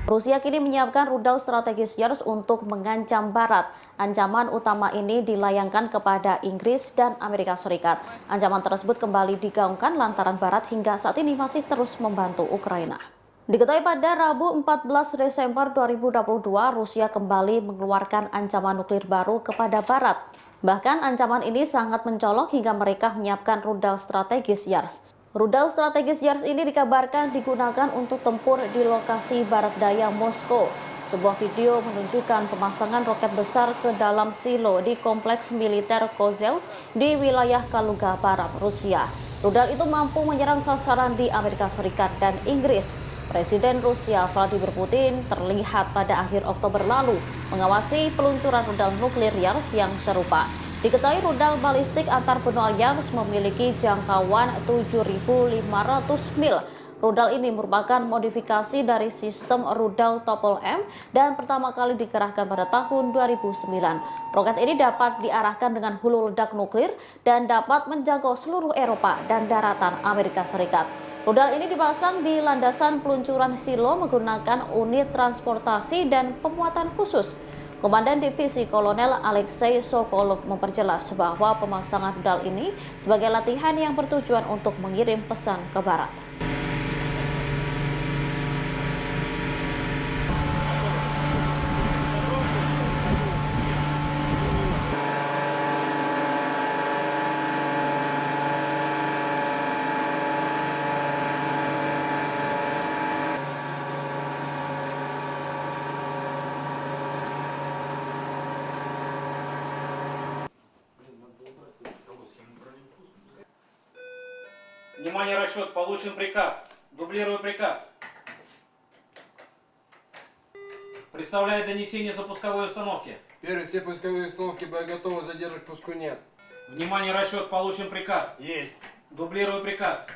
Rusia kini menyiapkan rudal strategis Yars untuk mengancam Barat. Ancaman utama ini dilayangkan kepada Inggris dan Amerika Serikat. Ancaman tersebut kembali digaungkan lantaran Barat hingga saat ini masih terus membantu Ukraina. Diketahui pada Rabu 14 Desember 2022, Rusia kembali mengeluarkan ancaman nuklir baru kepada Barat. Bahkan ancaman ini sangat mencolok hingga mereka menyiapkan rudal strategis Yars. Rudal strategis Yars ini dikabarkan digunakan untuk tempur di lokasi barat daya Moskow. Sebuah video menunjukkan pemasangan roket besar ke dalam silo di kompleks militer Kozels di wilayah Kaluga Barat, Rusia. Rudal itu mampu menyerang sasaran di Amerika Serikat dan Inggris. Presiden Rusia Vladimir Putin terlihat pada akhir Oktober lalu mengawasi peluncuran rudal nuklir Yars yang serupa. Diketahui rudal balistik antar benua Yars memiliki jangkauan 7.500 mil. Rudal ini merupakan modifikasi dari sistem rudal Topol M dan pertama kali dikerahkan pada tahun 2009. Roket ini dapat diarahkan dengan hulu ledak nuklir dan dapat menjangkau seluruh Eropa dan daratan Amerika Serikat. Rudal ini dipasang di landasan peluncuran silo menggunakan unit transportasi dan pemuatan khusus. Komandan Divisi Kolonel Alexei Sokolov memperjelas bahwa pemasangan rudal ini sebagai latihan yang bertujuan untuk mengirim pesan ke Barat. Внимание, расчет, получен приказ. Дублирую приказ. Представляю донесение запусковой установки. Первый, все пусковые установки боеготовы, задержек пуску нет. Внимание, расчет, получен приказ. Есть. Дублирую приказ.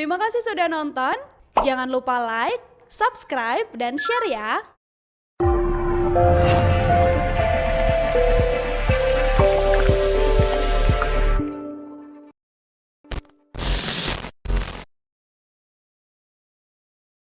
Terima kasih sudah nonton. Jangan lupa like, subscribe, dan share ya.